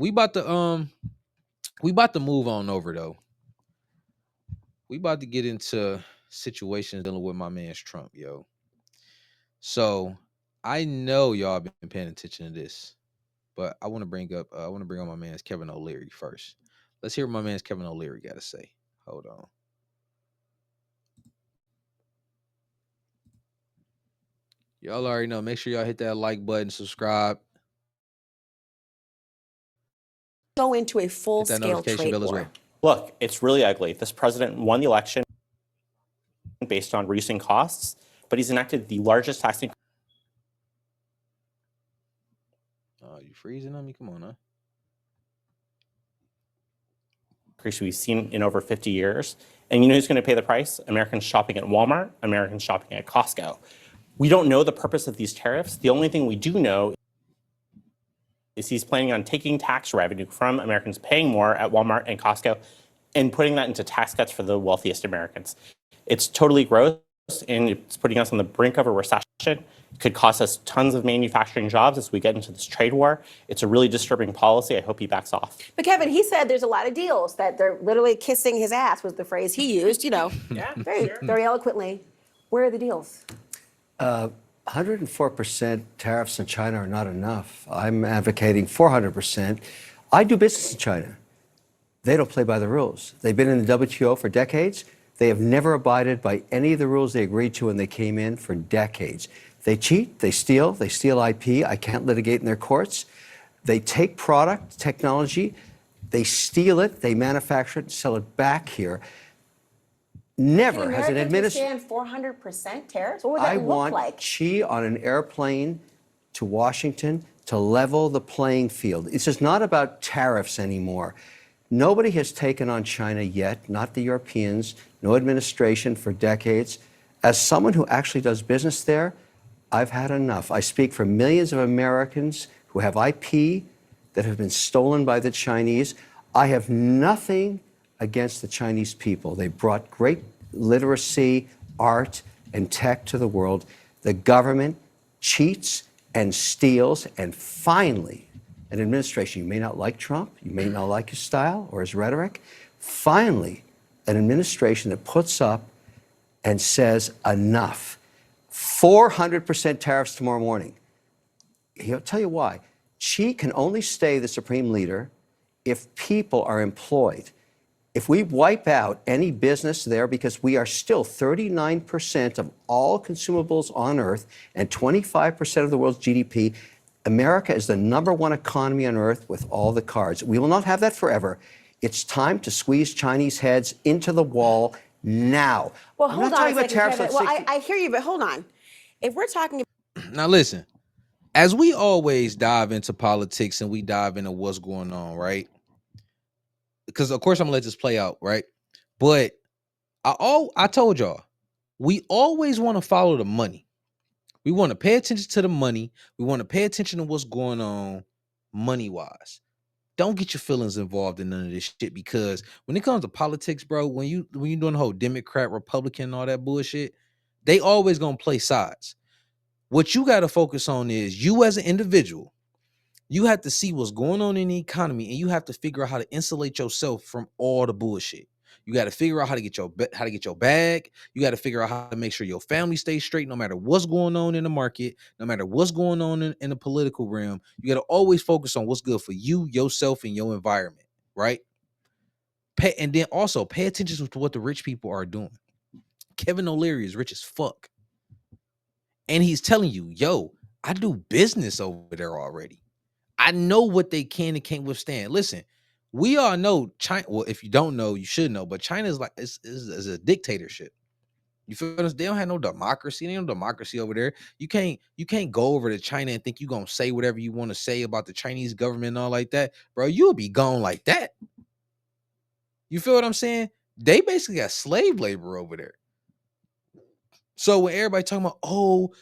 we about to move on over though. We about to get into situations dealing with my man's Trump, yo. So I know y'all been paying attention to this, but I want to bring on my man's Kevin O'Leary first. Let's hear what my man's Kevin O'Leary got to say. Hold on. Y'all already know. Make sure y'all hit that like button, subscribe, go into a hit that full-scale notification trade bell as war. well. Look, it's really ugly. This president won the election based on reducing costs, but he's enacted the largest tax Oh, you freezing on me? Come on, huh? increase we've seen in over 50 years. And you know who's going to pay the price? Americans shopping at Walmart, Americans shopping at Costco. We don't know the purpose of these tariffs. The only thing we do know is he's planning on taking tax revenue from Americans paying more at Walmart and Costco and putting that into tax cuts for the wealthiest Americans. It's totally gross, and it's putting us on the brink of a recession. It could cost us tons of manufacturing jobs as we get into this trade war. It's a really disturbing policy. I hope he backs off. But Kevin, he said there's a lot of deals that they're literally kissing his ass was the phrase he used, Yeah, very eloquently. Where are the deals? 104% tariffs in China are not enough. I'm advocating 400%. I do business in China. They don't play by the rules. They've been in the WTO for decades. They have never abided by any of the rules they agreed to when they came in for decades. They cheat, they steal IP. I can't litigate in their courts. They take product, technology, they steal it, they manufacture it, and sell it back here. Never has an administration. 400% tariffs? What would that I look want like? Xi on an airplane to Washington to level the playing field. It's just not about tariffs anymore. Nobody has taken on China yet, not the Europeans, no administration for decades. As someone who actually does business there, I've had enough. I speak for millions of Americans who have IP that have been stolen by the Chinese. I have nothing against the Chinese people. They brought great literacy, art, and tech to the world. The government cheats and steals, and finally, an administration, you may not like Trump, you may not like his style or his rhetoric, finally, an administration that puts up and says enough. 400% tariffs tomorrow morning. He'll tell you why. Xi can only stay the supreme leader if people are employed. If we wipe out any business there, because we are still 39% of all consumables on Earth and 25% of the world's GDP, America is the #1 economy on Earth with all the cards. We will not have that forever. It's time to squeeze Chinese heads into the wall now. Well, I'm hold not on talking a about second, tariffs Kevin. on Well, 60 I hear you, but hold on. If we're talking Now listen, as we always dive into politics and we dive into what's going on, right? Because of course I'm gonna let this play out, right? But I told y'all, we always want to follow the money. We want to pay attention to the money. We want to pay attention to what's going on money-wise. Don't get your feelings involved in none of this shit, because when it comes to politics, bro, when you doing the whole Democrat, Republican, and all that bullshit, they always gonna play sides. What you got to focus on is you as an individual. You have to see what's going on in the economy, and you have to figure out how to insulate yourself from all the bullshit. You got to figure out how to get your bag. You got to figure out how to make sure your family stays straight, no matter what's going on in the market, no matter what's going on in the political realm. You got to always focus on what's good for you, yourself, and your environment, right? And then also pay attention to what the rich people are doing. Kevin O'Leary is rich as fuck, and he's telling you, "Yo, I do business over there already. I know what they can and can't withstand." Listen, we all know China. Well, if you don't know, you should know. But China is like is a dictatorship. You feel us? They don't have no democracy. They ain't no democracy over there. You can't go over to China and think you're gonna say whatever you want to say about the Chinese government and all like that, bro. You'll be gone like that. You feel what I'm saying? They basically got slave labor over there. So when everybody talking about, oh,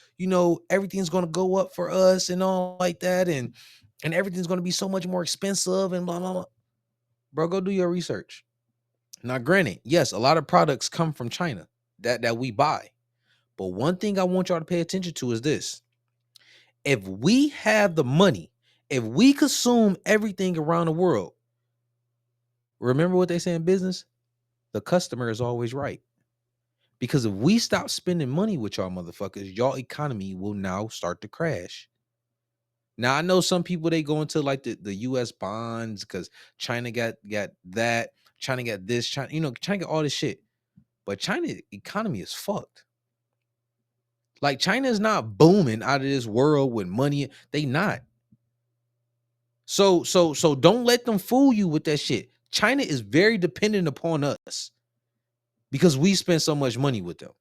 everything's gonna go up for us and all like that, and everything's gonna be so much more expensive and blah blah blah. Bro, go do your research. Now, granted, yes, a lot of products come from China that we buy. But one thing I want y'all to pay attention to is this. If we have the money If we consume everything around the world, remember what they say in business? The customer is always right. Because if we stop spending money with y'all motherfuckers, y'all economy will now start to crash. Now I know some people they go into like the US bonds because China got that, China got this, China, China got all this shit. But China economy is fucked. Like China is not booming out of this world with money. They not. So don't let them fool you with that shit. China is very dependent upon us because we spend so much money with them.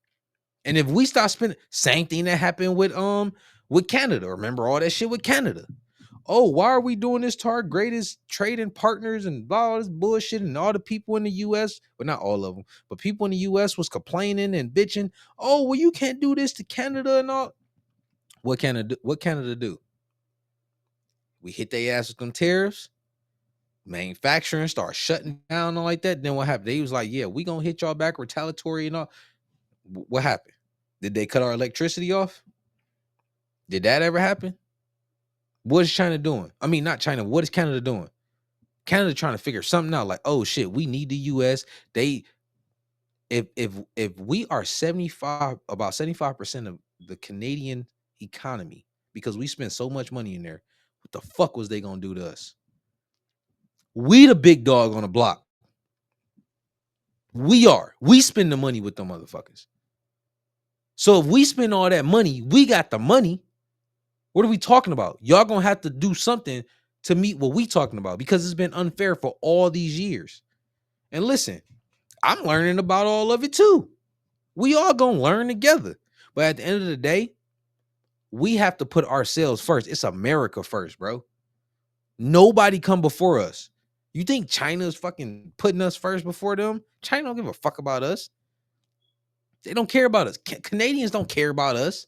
And if we start spending, same thing that happened with Canada. Remember all that shit with Canada. Oh, why are we doing this to our greatest trading partners and blah, all this bullshit? And all the people in the US, well, not all of them, but people in the US was complaining and bitching. Oh, well, you can't do this to Canada and all. What Canada do? We hit their ass with them tariffs. Manufacturing start shutting down and all like that. Then what happened? They was like, yeah, we gonna hit y'all back retaliatory and all. What happened? Did they cut our electricity off? Did that ever happen? What is China doing? I mean, not China. What is Canada doing? Canada trying to figure something out. Like, oh shit, we need the US. They if we are 75% of the Canadian economy because we spend so much money in there, what the fuck was they gonna do to us? We the big dog on the block. We spend the money with them motherfuckers. So if we spend all that money, we got the money. What are we talking about? Y'all gonna have to do something to meet what we talking about because it's been unfair for all these years. And listen, I'm learning about all of it too. We all gonna learn together. But at the end of the day, we have to put ourselves first. It's America first, bro. Nobody come before us. You think China's fucking putting us first before them? China don't give a fuck about us. They don't care about us. Canadians don't care about us.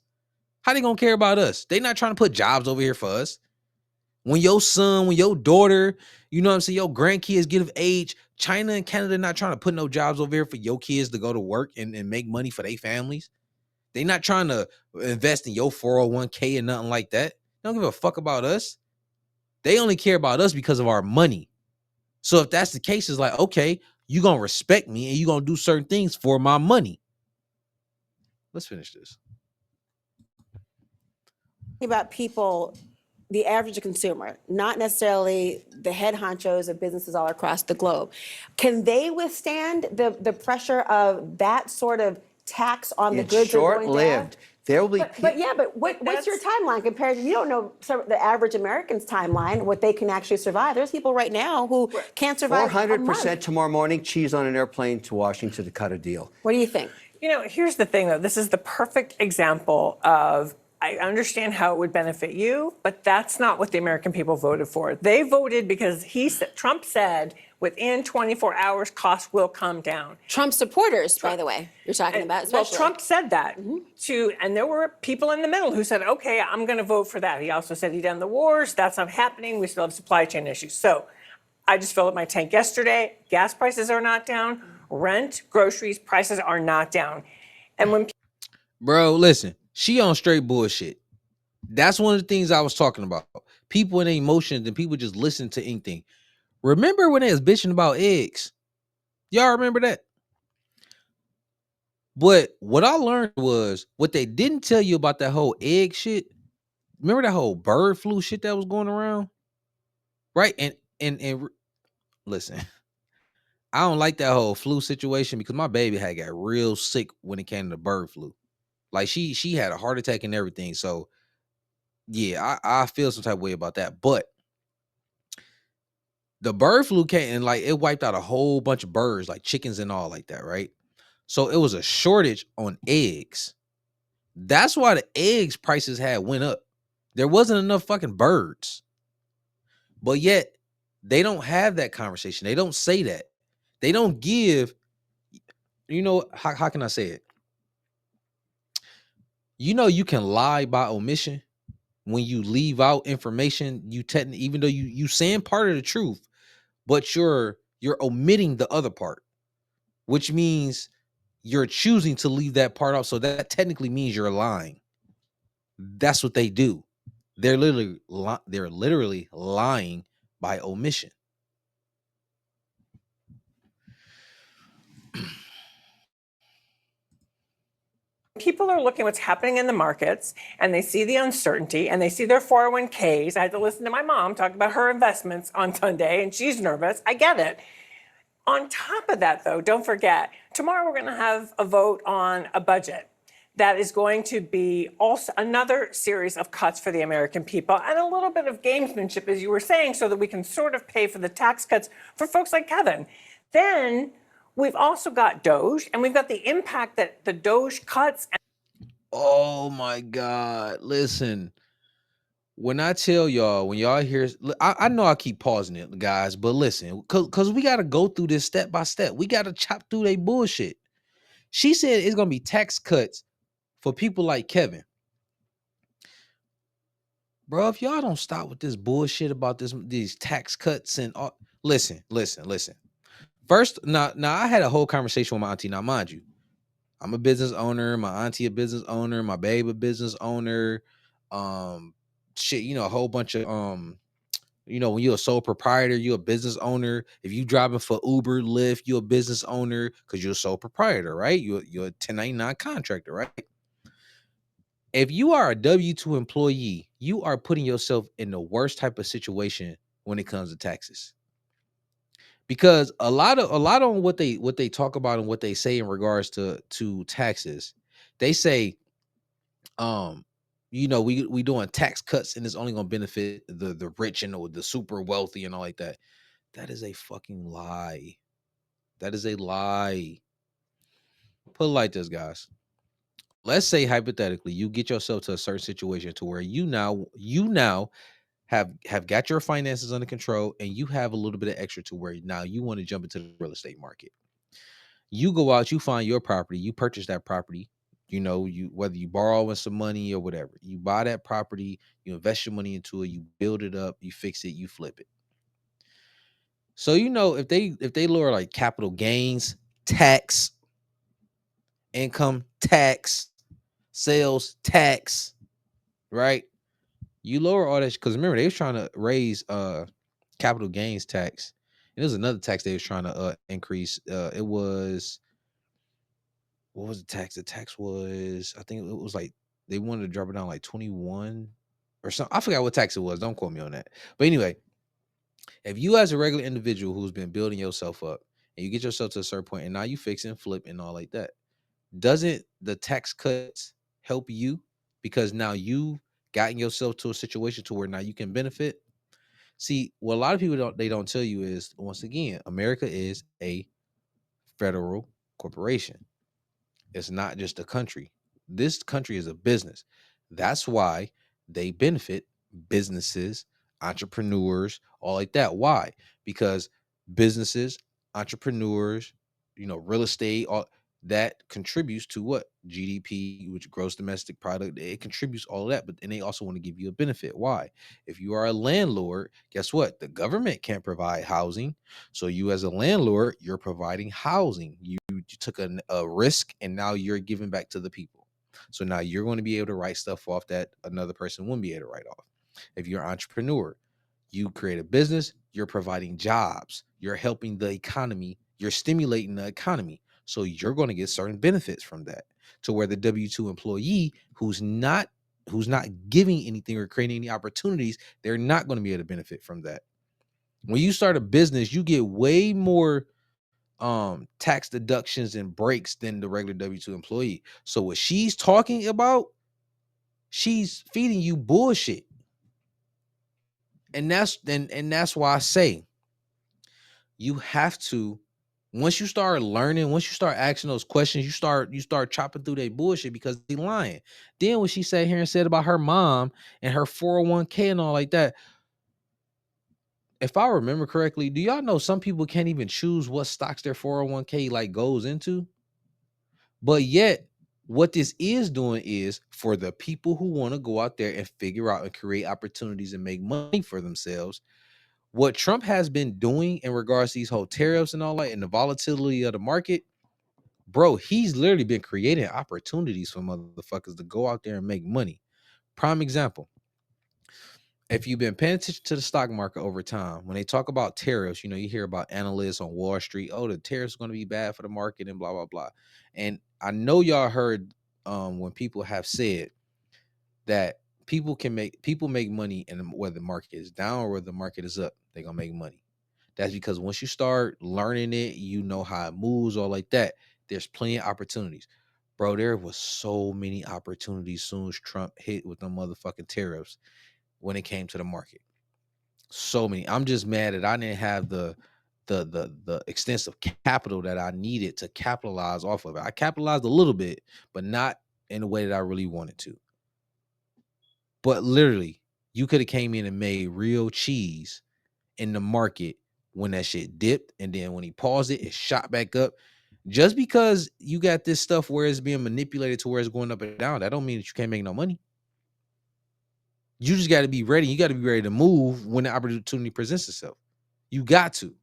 How they gonna care about us? They not trying to put jobs over here for us. When your son, when your daughter, you know what I'm saying, your grandkids get of age, China and Canada not trying to put no jobs over here for your kids to go to work and make money for their families. They not trying to invest in your 401k and nothing like that. They don't give a fuck about us. They only care about us because of our money. So if that's the case, it's like, okay, you gonna respect me and you gonna do certain things for my money. Let's finish this. About people, the average consumer, not necessarily the head honchos of businesses all across the globe. Can they withstand the pressure of that sort of tax on the It's goods they're going to have? short-lived. There will be But what's your timeline compared to, you don't know the average American's timeline, what they can actually survive. There's people right now who can't survive a month. 400% tomorrow morning, cheese on an airplane to Washington to cut a deal. What do you think? Here's the thing, though. This is the perfect example of, I understand how it would benefit you, but that's not what the American people voted for. They voted because Trump said within 24 hours, costs will come down. Trump supporters, by the way, you're talking about, Well, especially. Trump said that and there were people in the middle who said, okay, I'm going to vote for that. He also said he'd end the wars. That's not happening. We still have supply chain issues. So I just filled up my tank yesterday. Gas prices are not down. Rent, groceries, prices are not down. And when Bro, listen, she on straight bullshit. That's one of the things I was talking about. People and their emotions and people just listen to anything. Remember when they was bitching about eggs? Y'all remember that? But what I learned was what they didn't tell you about that whole egg shit. Remember that whole bird flu shit that was going around? Right? And listen, I don't like that whole flu situation because my baby had got real sick when it came to bird flu. Like she had a heart attack and everything. So yeah, I feel some type of way about that. But the bird flu came and like it wiped out a whole bunch of birds, like chickens and all like that, right? So it was a shortage on eggs. That's why the eggs prices had went up. There wasn't enough fucking birds. But yet they don't have that conversation. They don't say that. They don't give, how can I say it? You can lie by omission when you leave out information. You technically, even though you saying part of the truth, but you're omitting the other part, which means you're choosing to leave that part off. So that technically means you're lying. That's what they do. they're literally lying by omission. People are looking what's happening in the markets and they see the uncertainty and they see their 401ks. I had to listen to my mom talk about her investments on Sunday and she's nervous. I get it. On top of that, though, don't forget, tomorrow we're going to have a vote on a budget that is going to be also another series of cuts for the American people and a little bit of gamesmanship, as you were saying, so that we can sort of pay for the tax cuts for folks like Kevin. Then we've also got Doge, and we've got the impact that the Doge cuts. Oh my God. Listen, when I tell y'all, when y'all hear, I know I keep pausing it, guys, but listen, because we got to go through this step by step. We got to chop through their bullshit. She said it's going to be tax cuts for people like Kevin. Bro, if y'all don't stop with this bullshit about these tax cuts and all, listen. First, now I had a whole conversation with my auntie. Now, mind you, I'm a business owner, my auntie a business owner, my babe a business owner. Shit, a whole bunch of when you're a sole proprietor, you're a business owner. If you driving for Uber, Lyft, you're a business owner because you're a sole proprietor, right? You're a 1099 contractor, right? If you are a W-2 employee, you are putting yourself in the worst type of situation when it comes to taxes. Because a lot of what they talk about and what they say in regards to taxes, they say, we doing tax cuts and it's only gonna benefit the rich and the super wealthy and all like that. That is a fucking lie. That is a lie. Put it like this, guys. Let's say hypothetically you get yourself to a certain situation to where you now have got your finances under control and you have a little bit of extra to where now you want to jump into the real estate market. You go out, you find your property, you purchase that property. You whether you borrow some money or whatever, you buy that property, you invest your money into it, you build it up, you fix it, you flip it. So if they lower like capital gains tax, income tax, sales tax, right? You lower all that because remember they was trying to raise capital gains tax. And there's another tax they was trying to increase. It was what was the tax? The tax was I think it was like they wanted to drop it down like 21 or something. I forgot what tax it was. Don't quote me on that. But anyway, if you as a regular individual who's been building yourself up and you get yourself to a certain point and now you fix and flip and all like that, doesn't the tax cuts help you because now you gotten yourself to a situation to where now you can benefit? See, what a lot of people don't tell you is once again, America is a federal corporation. It's not just a country. This country is a business. That's why they benefit businesses, entrepreneurs, all like that. Why? Because businesses, entrepreneurs, real estate, all that contributes to what? GDP, which gross domestic product. It contributes all of that, but and they also want to give you a benefit. Why? If you are a landlord, guess what? The government can't provide housing. So you as a landlord, you're providing housing. You took a risk and now you're giving back to the people. So now you're going to be able to write stuff off that another person wouldn't be able to write off. If you're an entrepreneur, you create a business, you're providing jobs, you're helping the economy, you're stimulating the economy. So you're going to get certain benefits from that. To where the W-2 employee who's not giving anything or creating any opportunities, they're not going to be able to benefit from that. When you start a business, you get way more tax deductions and breaks than the regular W-2 employee. So what she's talking about, she's feeding you bullshit. And that's why I say you have to, once you start learning, once you start asking those questions, you start chopping through their bullshit because they lying. Then when she sat here and said about her mom and her 401k and all like that, if I remember correctly, do y'all know some people can't even choose what stocks their 401k like goes into? But yet, what this is doing is for the people who want to go out there and figure out and create opportunities and make money for themselves. What Trump has been doing in regards to these whole tariffs and all that and the volatility of the market, bro, he's literally been creating opportunities for motherfuckers to go out there and make money. Prime example. if you've been paying attention to the stock market over time, when they talk about tariffs, you hear about analysts on Wall Street, oh, the tariffs are going to be bad for the market and blah, blah, blah. And I know y'all heard when people have said that people make money and whether the market is down or whether the market is up, they're going to make money. That's because once you start learning it, you know how it moves, all like that. There's plenty of opportunities. Bro, there was so many opportunities soon as Trump hit with them motherfucking tariffs when it came to the market. So many. I'm just mad that I didn't have the extensive capital that I needed to capitalize off of it. I capitalized a little bit, but not in the way that I really wanted to. But literally, you could have came in and made real cheese in the market when that shit dipped, and then when he paused it, it shot back up. Just because you got this stuff where it's being manipulated to where it's going up and down, that don't mean that you can't make no money. You just got to be ready. You got to be ready to move when the opportunity presents itself. You got to.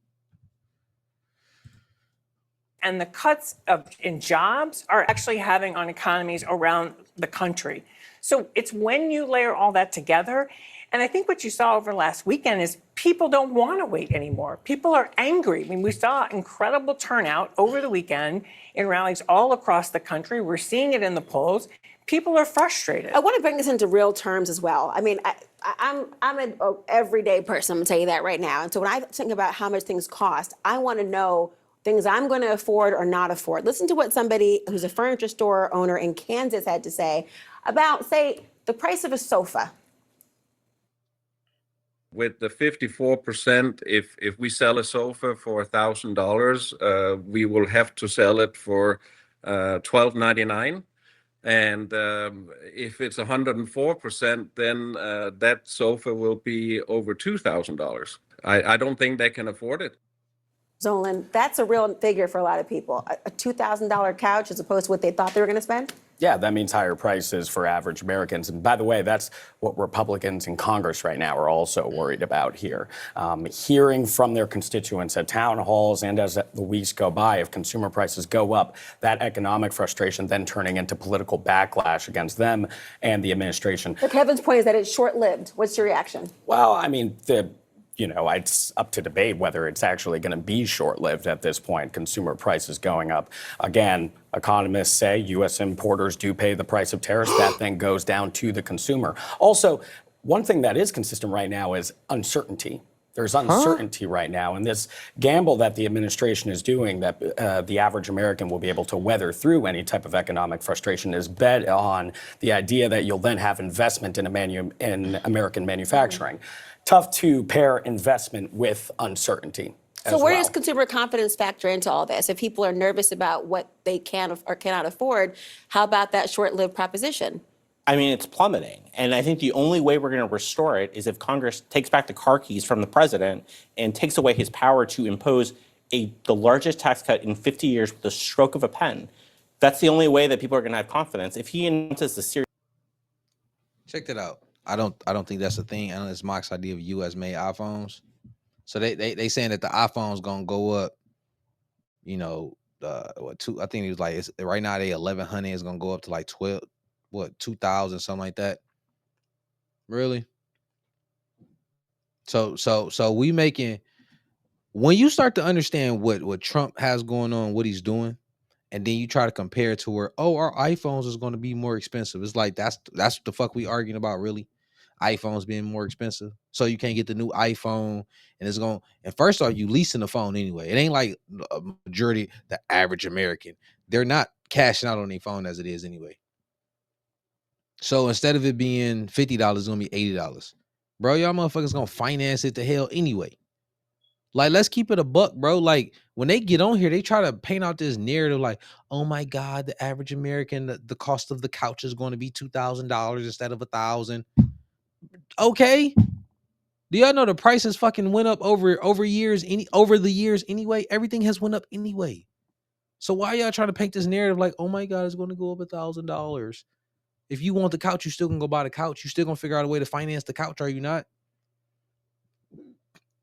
And the cuts in jobs are actually having on economies around the country. So it's when you layer all that together. And I think what you saw over last weekend is people don't want to wait anymore. People are angry. I mean, we saw incredible turnout over the weekend in rallies all across the country. We're seeing it in the polls. People are frustrated. I want to bring this into real terms as well. I mean, I'm an everyday person. I'm going to tell you that right now. And so when I think about how much things cost, I want to know things I'm going to afford or not afford. Listen to what somebody who's a furniture store owner in Kansas had to say about, say, the price of a sofa. With the 54%, if we sell a sofa for $1,000, we will have to sell it for $1,299. And if it's 104%, then that sofa will be over $2,000. I don't think they can afford it. Zolan, that's a real figure for a lot of people. A $2,000 couch as opposed to what they thought they were going to spend? Yeah, that means higher prices for average Americans. And by the way, that's what Republicans in Congress right now are also worried about here. Hearing from their constituents at town halls and as the weeks go by, if consumer prices go up, that economic frustration then turning into political backlash against them and the administration. So Kevin's point is that it's short-lived. What's your reaction? Well, I mean, it's up to debate whether it's actually going to be short-lived at this point. Consumer prices going up. Again, economists say U.S. importers do pay the price of tariffs. That then goes down to the consumer. Also, one thing that is consistent right now is uncertainty. There's uncertainty right now. And this gamble that the administration is doing that the average American will be able to weather through any type of economic frustration is bet on the idea that you'll then have investment in American manufacturing. Tough to pair investment with uncertainty. So where does consumer confidence factor into all this? If people are nervous about what they can or cannot afford, how about that short-lived proposition? I mean, it's plummeting. And I think the only way we're going to restore it is if Congress takes back the car keys from the president and takes away his power to impose the largest tax cut in 50 years with the stroke of a pen. That's the only way that people are going to have confidence. If he announces the series. Check that out. I don't think that's a thing. I know it's Mock's idea of U.S. made iPhones. So they saying that the iPhone's gonna go up. I think it was like right now they 1,100 is gonna go up to like 2,000, something like that. Really? So we making, when you start to understand what Trump has going on, what he's doing, and then you try to compare it to where, our iPhones is going to be more expensive. It's like that's what the fuck we arguing about, really? iPhones being more expensive. So you can't get the new iPhone, and first off, you leasing the phone anyway. It ain't like a majority, the average American. They're not cashing out on their phone as it is anyway. So instead of it being $50, it's gonna be $80. Bro, y'all motherfuckers gonna finance it to hell anyway. Like, let's keep it a buck, bro. Like, when they get on here, they try to paint out this narrative like, oh my God, the average American, the cost of the couch is going to be $2,000 instead of $1,000. Okay. Do y'all know the prices fucking went up over the years anyway? Everything has went up anyway. So why y'all trying to paint this narrative like, oh my God, it's going to go up $1,000? If you want the couch, you still gonna go buy the couch. You still gonna figure out a way to finance the couch, are you not?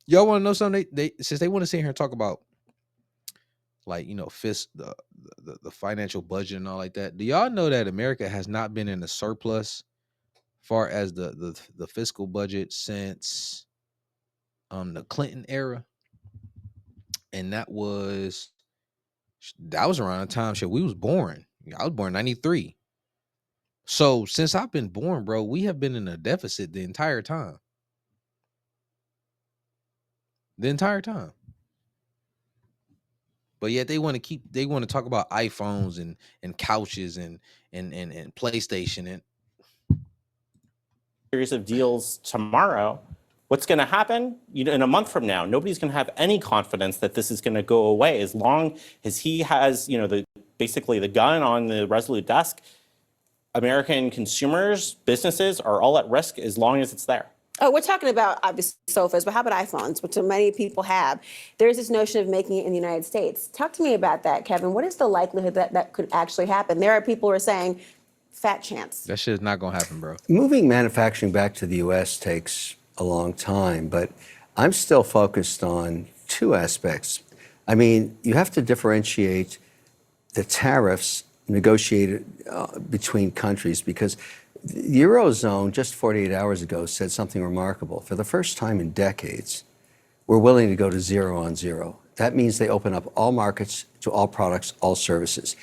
Y'all want to know something? They since they want to sit here and talk about, like, the financial budget and all like that. Do y'all know that America has not been in a surplus far as the fiscal budget since the Clinton era, and that was around the time shit we was born. I was born 93. So since I've been born, bro, we have been in a deficit the entire time. The entire time. But yet they want to talk about iPhones and couches and PlayStation and Series of deals tomorrow. What's going to happen? In a month from now, nobody's going to have any confidence that this is going to go away as long as he has, basically the gun on the Resolute desk. American consumers, businesses are all at risk as long as it's there. Oh, we're talking about obviously sofas, but how about iPhones, which so many people have? There's this notion of making it in the United States. Talk to me about that, Kevin. What is the likelihood that that could actually happen? There are people who are saying, fat chance. that shit's not gonna happen, bro. Moving manufacturing back to the U.S. takes a long time, but I'm still focused on two aspects. I mean, you have to differentiate the tariffs negotiated between countries, because the Eurozone just 48 hours ago said something remarkable. For the first time in decades, we're willing to go to 0 on 0. That means they open up all markets to all products, all services.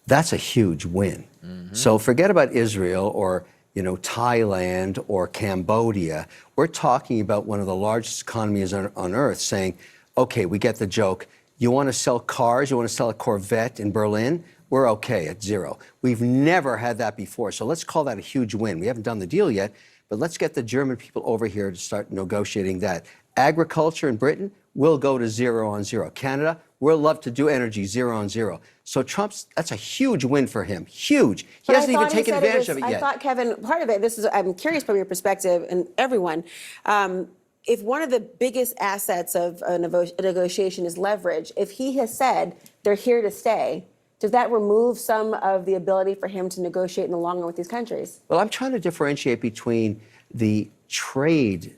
That's a huge win. So forget about Israel or Thailand or Cambodia. We're talking about one of the largest economies on earth saying, okay, we get the joke. You want to sell cars? You want to sell a Corvette in Berlin? We're okay at 0. We've never had that before. So let's call that a huge win. We haven't done the deal yet, but let's get the German people over here to start negotiating that. Agriculture in Britain will go to 0 on 0. Canada, we'll love to do energy 0 on 0. So that's a huge win for him. Huge. He hasn't even taken advantage of it yet. I thought, Kevin, part of it, I'm curious from your perspective and everyone, if one of the biggest assets of a negotiation is leverage, if he has said they're here to stay, does that remove some of the ability for him to negotiate in the long run with these countries? Well, I'm trying to differentiate between the trade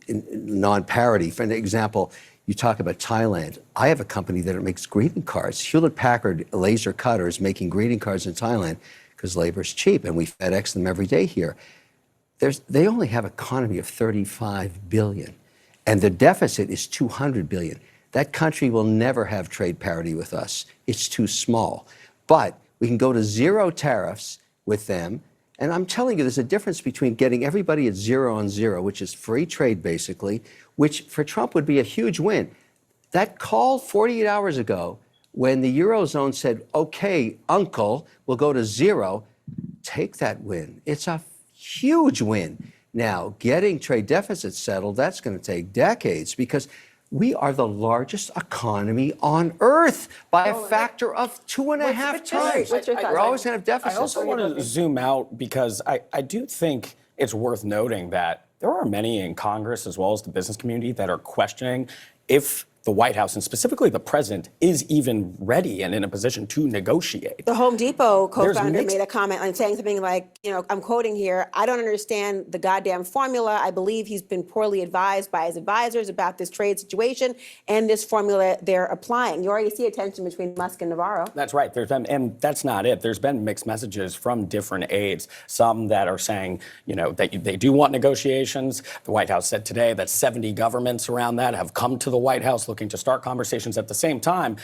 non-parity. For example, you talk about Thailand. I have a company that makes greeting cards. Hewlett-Packard laser cutters making greeting cards in Thailand because labor's cheap, and we FedEx them every day here. They only have an economy of 35 billion, and the deficit is 200 billion. That country will never have trade parity with us. It's too small. But we can go to 0 tariffs with them. And I'm telling you, there's a difference between getting everybody at 0 on 0, which is free trade basically, which for Trump would be a huge win. That call 48 hours ago when the Eurozone said, okay, uncle, we'll go to 0, take that win. It's a huge win. Now, getting trade deficits settled, that's going to take decades because we are the largest economy on earth by a factor of 2.5 times. What's your thoughts? We're always going to have deficits. I also want to zoom out because I do think it's worth noting that there are many in Congress as well as the business community that are questioning if the White House and specifically the president is even ready and in a position to negotiate. The Home Depot co-founder made a comment on saying something like, I'm quoting here, I don't understand the goddamn formula. I believe he's been poorly advised by his advisors about this trade situation and this formula they're applying. You already see a tension between Musk and Navarro. That's right. And that's not it. There's been mixed messages from different aides. Some that are saying, that they do want negotiations. The White House said today that 70 governments around that have come to the White House looking to start conversations. At the same time,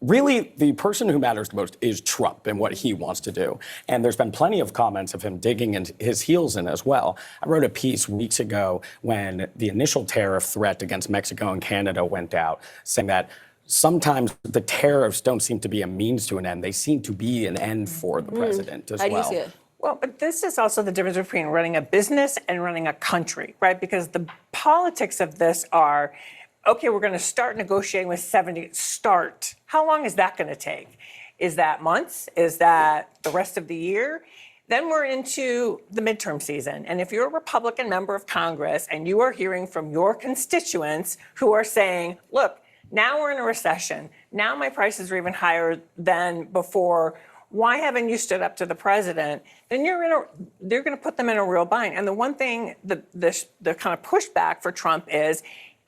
really, the person who matters the most is Trump and what he wants to do. And there's been plenty of comments of him digging his heels in as well. I wrote a piece weeks ago when the initial tariff threat against Mexico and Canada went out, saying that sometimes the tariffs don't seem to be a means to an end. They seem to be an end for the president as well. How do you see it? Well, but this is also the difference between running a business and running a country, right? Because the politics of this are, okay, we're going to start negotiating with 70. Start. How long is that going to take? Is that months? Is that the rest of the year? Then we're into the midterm season. And if you're a Republican member of Congress and you are hearing from your constituents who are saying, look, now we're in a recession. Now my prices are even higher than before. Why haven't you stood up to the president? Then they're going to put them in a real bind. And the one thing, the kind of pushback for Trump is,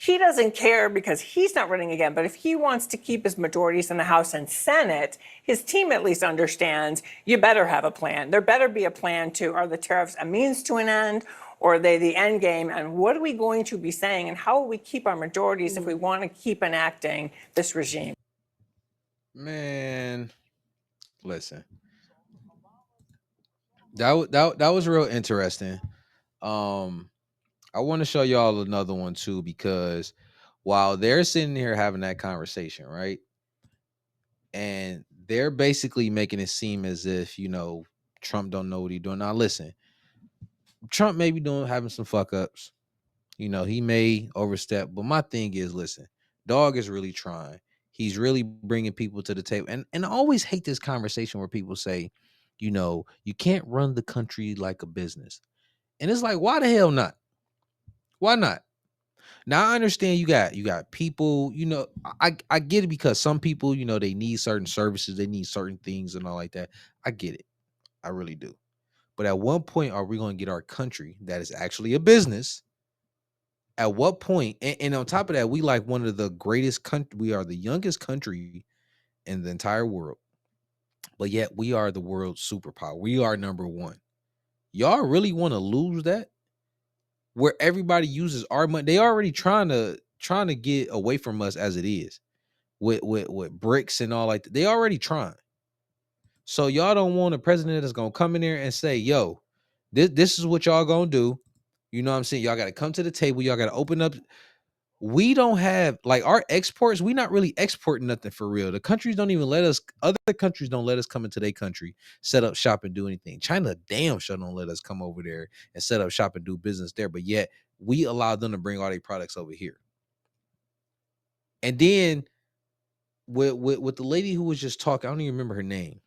he doesn't care because he's not running again. But if he wants to keep his majorities in the House and Senate, his team at least understands you better have a plan. There better be a plan to, are the tariffs a means to an end, or are they the end game? And what are we going to be saying? And how will we keep our majorities if we want to keep enacting this regime? Man, listen. That was real interesting. I want to show y'all another one too, because while they're sitting here having that conversation, right? And they're basically making it seem as if, Trump don't know what he's doing. Now listen, Trump may be having some fuck ups. He may overstep, but my thing is, listen, dog is really trying. He's really bringing people to the table. And I always hate this conversation where people say, you can't run the country like a business. And it's like, why the hell not? Why not? Now I understand you got people, I get it, because some people, they need certain services, they need certain things and all like that. I get it. I really do. But at what point are we going to get our country that is actually a business? At what point? And on top of that, we like one of the greatest country. We are the youngest country in the entire world, but yet we are the world's superpower. We are number one. Y'all really want to lose that? Where everybody uses our money? They already trying to get away from us as it is with bricks and all like that. They already trying. So y'all don't want a president that's gonna come in there and say, "Yo, this is what y'all gonna do." You know what I'm saying? Y'all got to come to the table. Y'all got to open up. We don't have like our exports. We not really exporting nothing for real. The countries don't even let us. Other countries don't let us come into their country, set up shop and do anything. China damn sure don't let us come over there and set up shop and do business there. But yet we allow them to bring all their products over here. And then with the lady who was just talking, I don't even remember her name.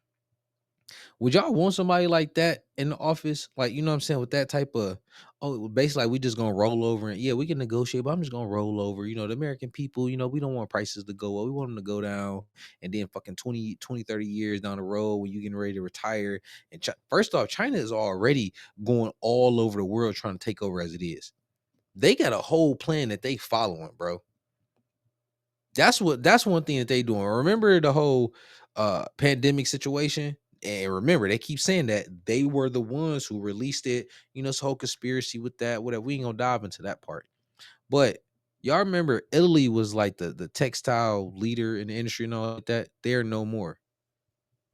Would y'all want somebody like that in the office? Like, you know what I'm saying? With that type of, basically, like, we just gonna roll over and yeah, we can negotiate, but I'm just gonna roll over. The American people, we don't want prices to go up. We want them to go down. And then fucking 30 years down the road when you getting ready to retire. And first off, China is already going all over the world trying to take over as it is. They got a whole plan that they following, bro. That's one thing that they doing. Remember the whole pandemic situation? And remember, they keep saying that they were the ones who released it. This whole conspiracy with that, whatever. We ain't gonna dive into that part. But y'all remember Italy was like the textile leader in the industry and all like that. They're no more.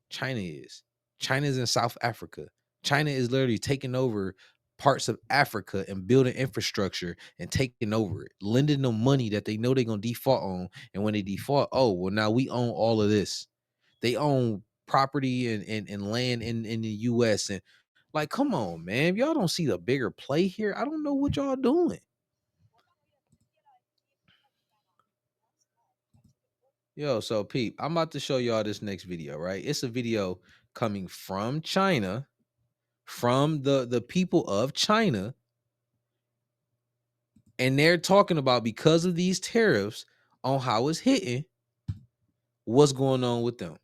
China is. China's in South Africa. China is literally taking over parts of Africa and building infrastructure and taking over it, lending them money that they know they're gonna default on. And when they default, oh well, now we own all of this. They own property and land in the US. And like, come on, man. If y'all don't see the bigger play here, I don't know what y'all doing. Yo, so Pete, I'm about to show y'all this next video, right? It's a video coming from China, from the people of China, and they're talking about, because of these tariffs on how it's hitting, what's going on with them.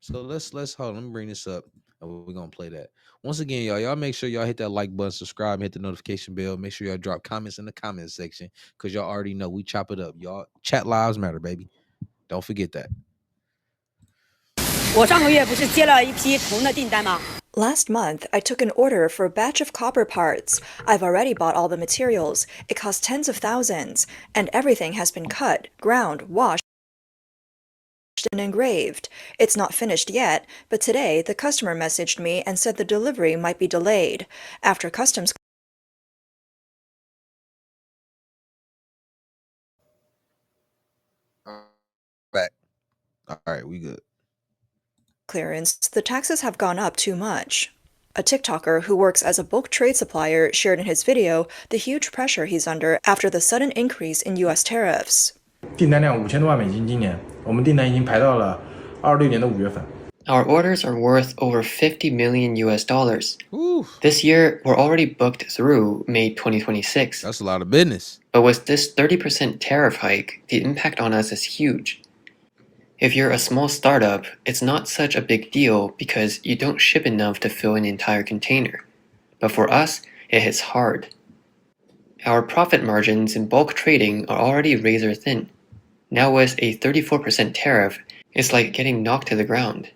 So let's hold on, let me bring this up and we're gonna play that. Once again, y'all make sure y'all hit that like button, subscribe, hit the notification bell. Make sure y'all drop comments in the comment section, because y'all already know we chop it up. Y'all, chat lives matter, baby. Don't forget that. Last month, I took an order for a batch of copper parts. I've already bought all the materials. It cost tens of thousands, and everything has been cut, ground, washed, and engraved. It's not finished yet, but today the customer messaged me and said the delivery might be delayed. After customs Back. All right, we good. clearance, the taxes have gone up too much. A TikToker who works as a bulk trade supplier shared in his video the huge pressure he's under after the sudden increase in U.S. tariffs. 订单量5000多万美金，今年我们订单已经排到了26年的5月份。 Our orders are worth over 50 million US dollars. Oof. This year, we're already booked through May 2026. That's a lot of business. But with this 30% tariff hike, the impact on us is huge. If you're a small startup, it's not such a big deal because you don't ship enough to fill an entire container. But for us, it hits hard. Our profit margins in bulk trading are already razor thin. Now with a 34% tariff, it's like getting knocked to the ground.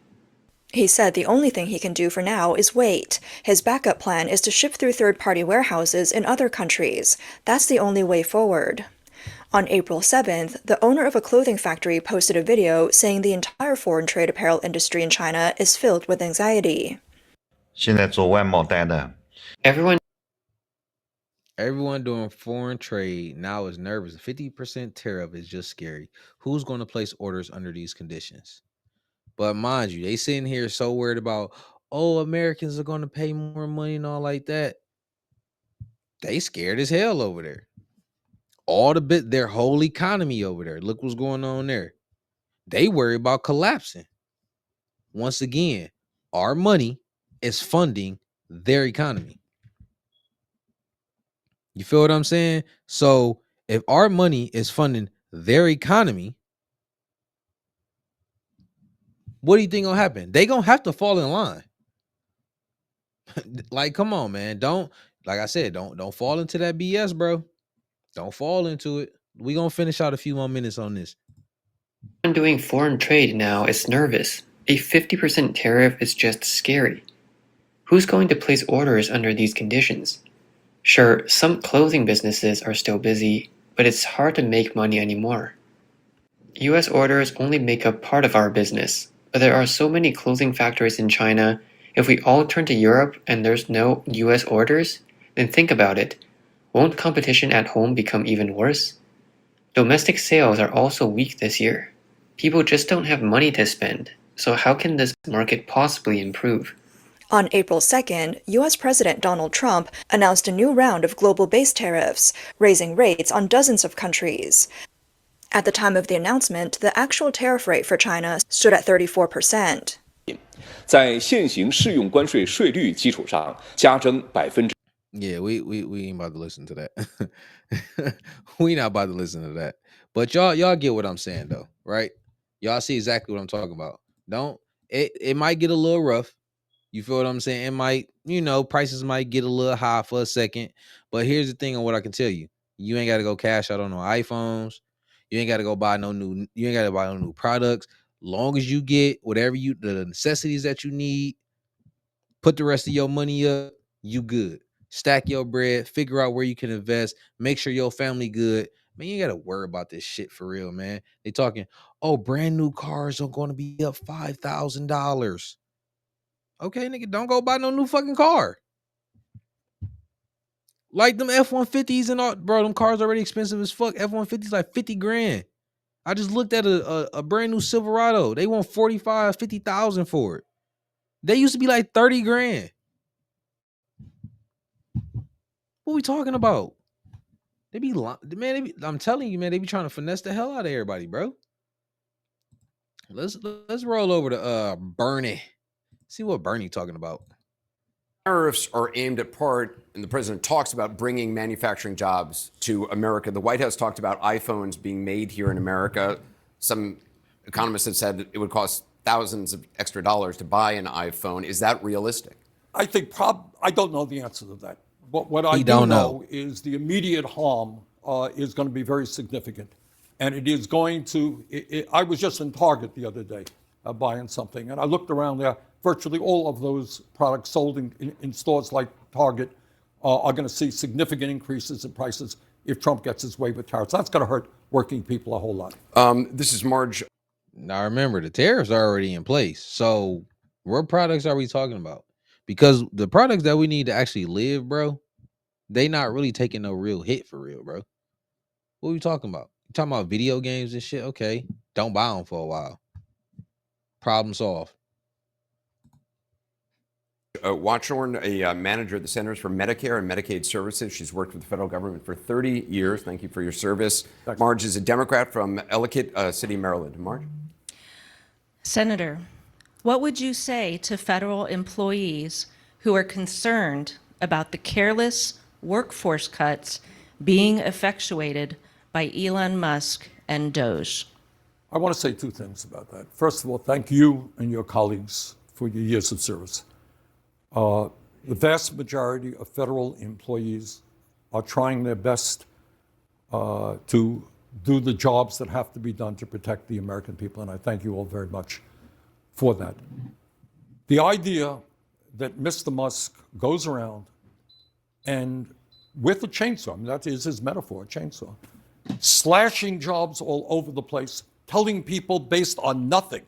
He said the only thing he can do for now is wait. His backup plan is to ship through third-party warehouses in other countries. That's the only way forward. On April 7th, the owner of a clothing factory posted a video saying the entire foreign trade apparel industry in China is filled with anxiety. 现在做外贸单的 Everyone doing foreign trade now is nervous. 50% tariff is just scary. Who's going to place orders under these conditions? But mind you, they sitting here so worried about, oh, Americans are going to pay more money and all like that. They scared as hell over there. Their whole economy over there. Look what's going on there. They worry about collapsing. Once again, our money is funding their economy. You feel what I'm saying? So if our money is funding their economy, what do you think gonna happen? They gonna have to fall in line. Like, come on, man. Don't, like I said, don't fall into that BS, bro. Don't fall into it. We gonna finish out a few more minutes on this. Everyone doing foreign trade now is nervous. A 50% tariff is just scary. Who's going to place orders under these conditions? Sure, some clothing businesses are still busy, but it's hard to make money anymore. US orders only make up part of our business, but there are so many clothing factories in China. If we all turn to Europe and there's no US orders, then think about it. Won't competition at home become even worse? Domestic sales are also weak this year. People just don't have money to spend, so how can this market possibly improve? On April 2nd, U.S. President Donald Trump announced a new round of global-based tariffs, raising rates on dozens of countries. At the time of the announcement, the actual tariff rate for China stood at 34%. 在现行适用关税税率基础上加征%。Yeah, we ain't about to listen to that. We not about to listen to that. But y'all get what I'm saying though, right? Y'all see exactly what I'm talking about. It might get a little rough. You feel what I'm saying? It might, prices might get a little high for a second. But here's the thing on what I can tell you. You ain't got to go cash out on no iPhones. You ain't got to buy no new products. Long as you get the necessities that you need, put the rest of your money up, you good. Stack your bread, figure out where you can invest, make sure your family good. Man, you ain't got to worry about this shit for real, man. They talking, oh, brand new cars are going to be up $5,000. Okay, nigga, don't go buy no new fucking car. Like them F-150s and all, bro, them cars already expensive as fuck. F-150s like 50 grand. I just looked at a brand new Silverado. They want 45, 50,000 for it. They used to be like 30 grand. What we talking about? I'm telling you, man, they be trying to finesse the hell out of everybody, bro. Let's roll over to Bernie. See what Bernie talking about. Tariffs are aimed at part, and the president talks about bringing manufacturing jobs to America. The White House talked about iPhones being made here in America. Some economists have said it would cost thousands of extra dollars to buy an iPhone. Is that realistic? I think I don't know the answer to that. But what I do know is the immediate harm is going to be very significant. And it is going to, I was just in Target the other day buying something, and I looked around there. Virtually all of those products sold in stores like Target are going to see significant increases in prices if Trump gets his way with tariffs. That's going to hurt working people a whole lot. This is Marge. Now remember, the tariffs are already in place. So what products are we talking about? Because the products that we need to actually live, bro, they not really taking no real hit for real, bro. What are we talking about? You talking about video games and shit? Okay, don't buy them for a while. Problem solved. Watchorn, a manager at the Centers for Medicare and Medicaid Services. She's worked with the federal government for 30 years. Thank you for your service. Thanks. Marge is a Democrat from Ellicott City, Maryland. Marge? Senator, what would you say to federal employees who are concerned about the careless workforce cuts being effectuated by Elon Musk and Doge? I want to say two things about that. First of all, thank you and your colleagues for your years of service. The vast majority of federal employees are trying their best to do the jobs that have to be done to protect the American people, and I thank you all very much for that. The idea that Mr. Musk goes around and with a chainsaw, I mean, that is his metaphor, a chainsaw, slashing jobs all over the place, telling people based on nothing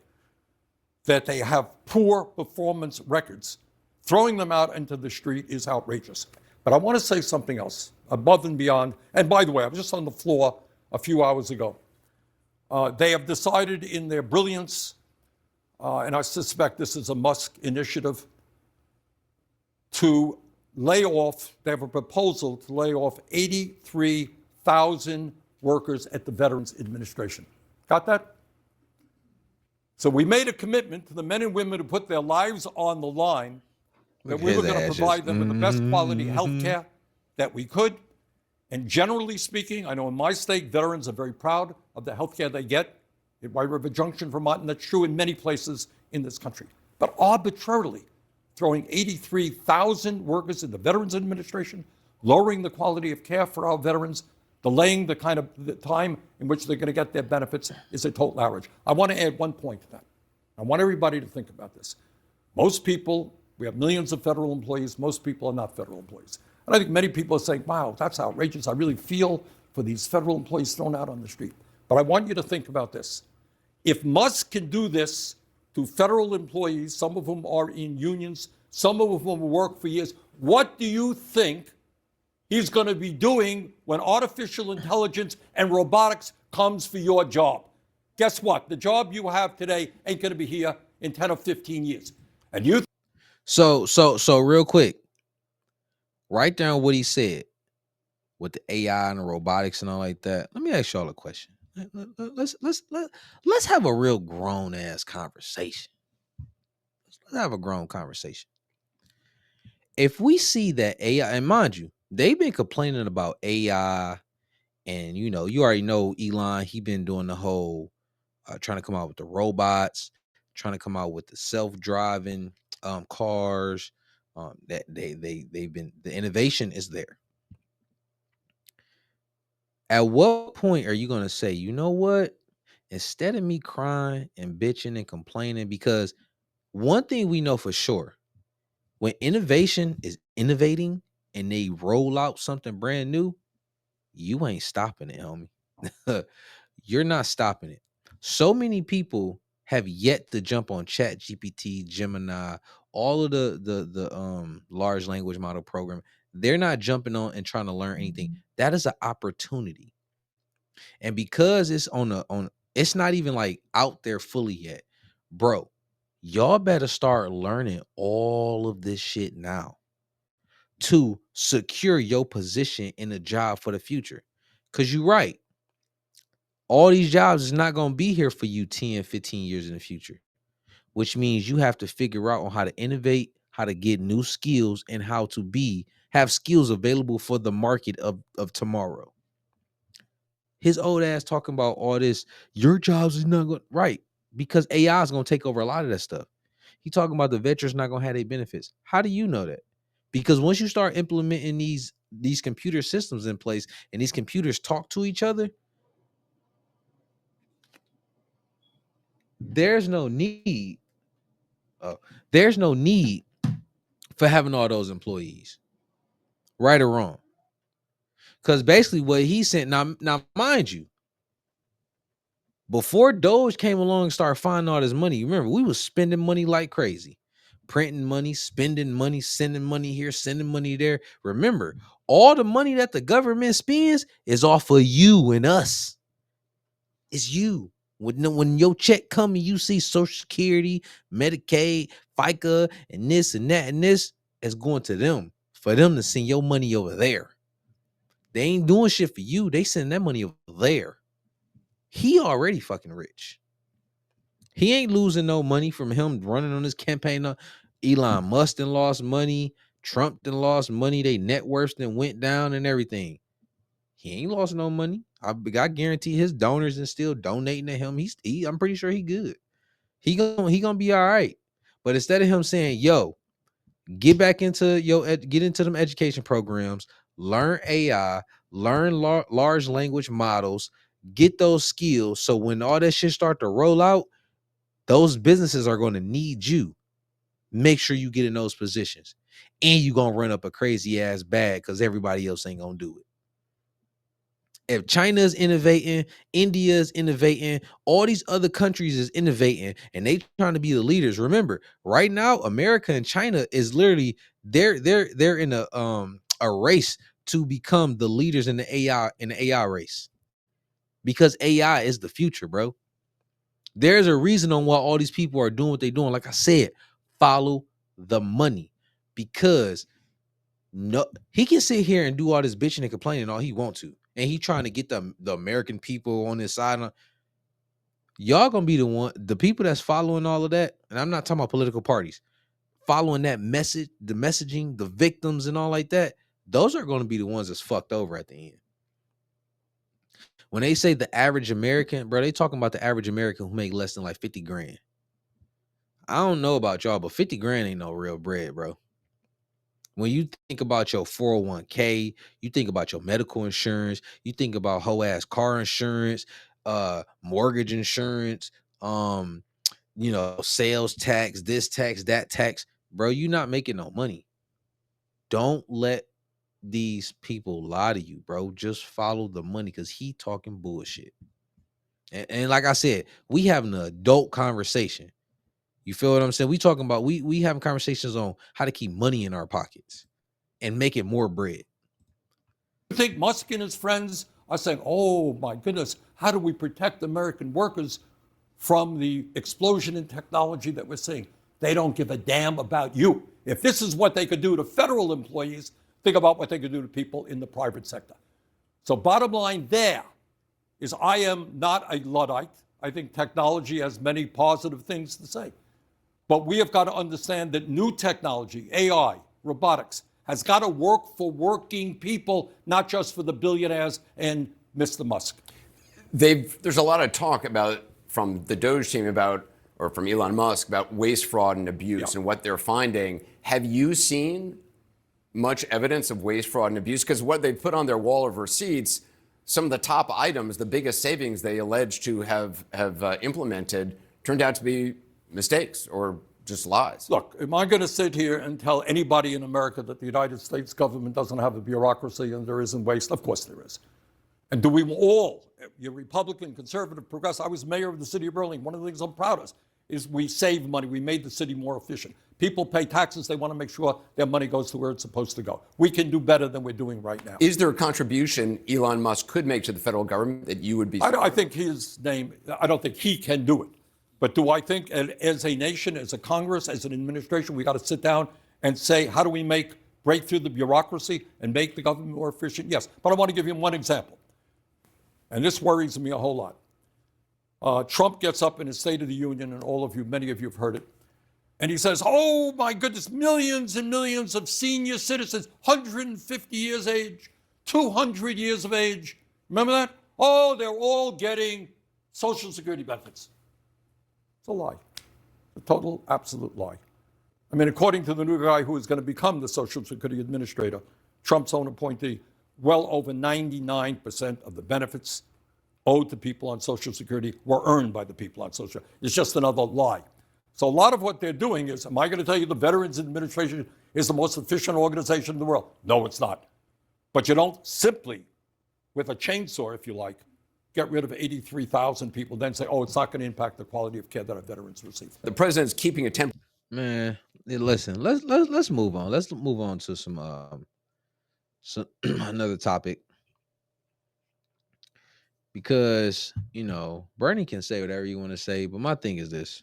that they have poor performance records, throwing them out into the street is outrageous. But I want to say something else above and beyond. And by the way, I was just on the floor a few hours ago. They have decided in their brilliance, and I suspect this is a Musk initiative, to lay off, they have a proposal to lay off 83,000 workers at the Veterans Administration. Got that? So we made a commitment to the men and women who put their lives on the line that we were going to provide them with the best quality health care that we could. And generally speaking, I know in my state, veterans are very proud of the health care they get in White River Junction, Vermont, and that's true in many places in this country. But arbitrarily throwing 83,000 workers in the Veterans Administration, lowering the quality of care for our veterans, delaying the kind of the time in which they're going to get their benefits is a total outrage. I want to add one point to that. I want everybody to think about this. Most people, we have millions of federal employees, most people are not federal employees. And I think many people are saying, wow, that's outrageous. I really feel for these federal employees thrown out on the street. But I want you to think about this. If Musk can do this to federal employees, some of whom are in unions, some of whom work for years, what do you think he's going to be doing when artificial intelligence and robotics comes for your job? Guess what? The job you have today ain't going to be here in 10 or 15 years. And you. So real quick, write down what he said with the AI and the robotics and all like that. Let me ask y'all a question. Let's have a real grown ass conversation. Let's have a grown conversation. If we see that AI, and mind you, they've been complaining about AI, and you already know Elon, he been doing the whole trying to come out with the robots, trying to come out with the self-driving cars. That they've been, the innovation is there. At what point are you going to say, you know what? Instead of me crying and bitching and complaining, because one thing we know for sure, when innovation is innovating and they roll out something brand new, you ain't stopping it, homie. You're not stopping it. So many people have yet to jump on Chat GPT, Gemini, all of the large language model program. They're not jumping on and trying to learn anything. That is an opportunity. And because it's it's not even like out there fully yet, bro, y'all better start learning all of this shit now to secure your position in a job for the future. Because you're right. All these jobs is not going to be here for you 10, 15 years in the future, which means you have to figure out on how to innovate, how to get new skills, and how to have skills available for the market of tomorrow. His old ass talking about all this, your jobs is not going right, because AI is going to take over a lot of that stuff. He talking about the veterans not going to have their benefits. How do you know that? Because once you start implementing these computer systems in place and these computers talk to each other, there's no need for having all those employees, right or wrong. Because basically what he said, now mind you, before Doge came along and started finding all this money, remember, we was spending money like crazy, printing money, spending money, sending money here, sending money there. Remember, all the money that the government spends is off of you and us. It's you. When your check come and you see Social Security, Medicaid, FICA, and this and that and this, it's going to them for them to send your money over there. They ain't doing shit for you. They send that money over there. He already fucking rich. He ain't losing no money from him running on his campaign. Elon Musk done lost money. Trump done lost money. They net worths done went down and everything. He ain't lost no money. I guarantee his donors and still donating to him. I'm pretty sure he good. He gonna be all right. But instead of him saying, "Yo, get back into get into them education programs, learn AI, learn large language models, get those skills. So when all that shit start to roll out, those businesses are going to need you. Make sure you get in those positions. And you're going to run up a crazy ass bag because everybody else ain't going to do it. If China's innovating, India's innovating, all these other countries is innovating, and they trying to be the leaders. Remember, right now, America and China is literally they're in a race to become the leaders in the AI race, because AI is the future, bro. There's a reason on why all these people are doing what they're doing. Like I said, follow the money, because no, he can sit here and do all this bitching and complaining all he want to, and he trying to get the American people on his side. Y'all gonna be the people that's following all of that, and I'm not talking about political parties, following that message, the messaging, the victims, and all like that. Those are gonna be the ones that's fucked over at the end. When they say the average American, bro, they talking about the average American who make less than like 50 grand. I don't know about y'all, but 50 grand ain't no real bread, bro. When you think about your 401k, you think about your medical insurance, you think about whole ass car insurance, mortgage insurance, sales tax, this tax, that tax, bro, you not making no money. Don't let these people lie to you, bro. Just follow the money, because he talking bullshit. And like I said, we having an adult conversation. You feel what I'm saying? We talking about we having conversations on how to keep money in our pockets and make it more bread. I think Musk and his friends are saying, oh my goodness, how do we protect American workers from the explosion in technology that we're seeing? They don't give a damn about you. If this is what they could do to federal employees, think about what they could do to people in the private sector. So bottom line there is, I am not a Luddite. I think technology has many positive things to say. But we have got to understand that new technology, AI, robotics, has got to work for working people, not just for the billionaires and Mr. Musk. There's a lot of talk about, from the Doge team or from Elon Musk, about waste, fraud, and abuse and what they're finding. Have you seen much evidence of waste, fraud, and abuse? Because what they put on their wall of receipts, some of the top items, the biggest savings they allege to have implemented, turned out to be mistakes or just lies. Look, am I going to sit here and tell anybody in America that the United States government doesn't have a bureaucracy and there isn't waste? Of course there is. And do we all, you're Republican, conservative, progressive, I was mayor of the city of Berlin. One of the things I'm proud of is we saved money. We made the city more efficient. People pay taxes. They want to make sure their money goes to where it's supposed to go. We can do better than we're doing right now. Is there a contribution Elon Musk could make to the federal government that you would be? I think his name, I don't think he can do it. But do I think as a nation, as a Congress, as an administration, we got to sit down and say, how do we break through the bureaucracy and make the government more efficient? Yes. But I want to give you one example. And this worries me a whole lot. Trump gets up in his State of the Union, and many of you have heard it. And he says, oh my goodness, millions and millions of senior citizens, 150 years age, 200 years of age. Remember that? Oh, they're all getting Social Security benefits. It's a lie. A total, absolute lie. I mean, according to the new guy who is going to become the Social Security Administrator, Trump's own appointee, well over 99% of the benefits owed to people on Social Security were earned by the people on Social Security. It's just another lie. So a lot of what they're doing is, am I going to tell you the Veterans Administration is the most efficient organization in the world? No, it's not. But you don't simply, with a chainsaw, if you like, get rid of 83,000 people, then say, oh, it's not going to impact the quality of care that our veterans receive. The president's keeping a temper. Man, listen, let's move on. Let's move on to some another topic, because Bernie can say whatever you want to say, but my thing is this: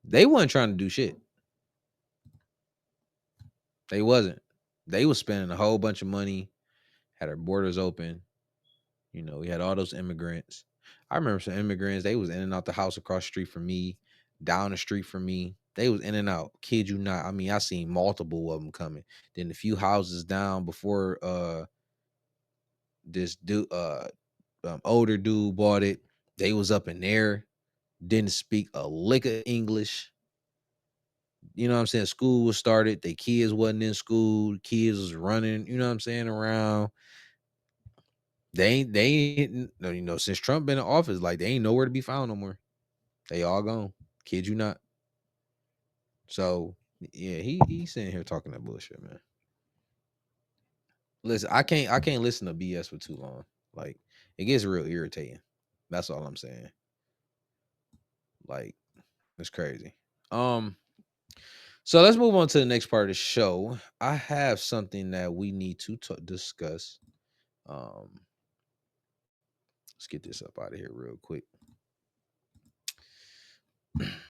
they wasn't trying to do shit. They wasn't. They was spending a whole bunch of money, had our borders open. We had all those immigrants. I remember some immigrants, they was in and out the house across the street from me, down the street from me. They was in and out. Kid you not. I mean, I seen multiple of them coming. Then a few houses down before this dude, older dude bought it. They was up in there, didn't speak a lick of English. You know what I'm saying? School was started. Their kids wasn't in school. Kids was running, you know what I'm saying, around. They ain't, you know, since Trump been in office, like, they ain't nowhere to be found no more. They all gone. Kid you not. So yeah, he's sitting here talking that bullshit, man. Listen, I can't listen to BS for too long. Like, it gets real irritating. That's all I'm saying. Like, it's crazy. So let's move on to the next part of the show. I have something that we need to discuss. Let's get this up out of here real quick.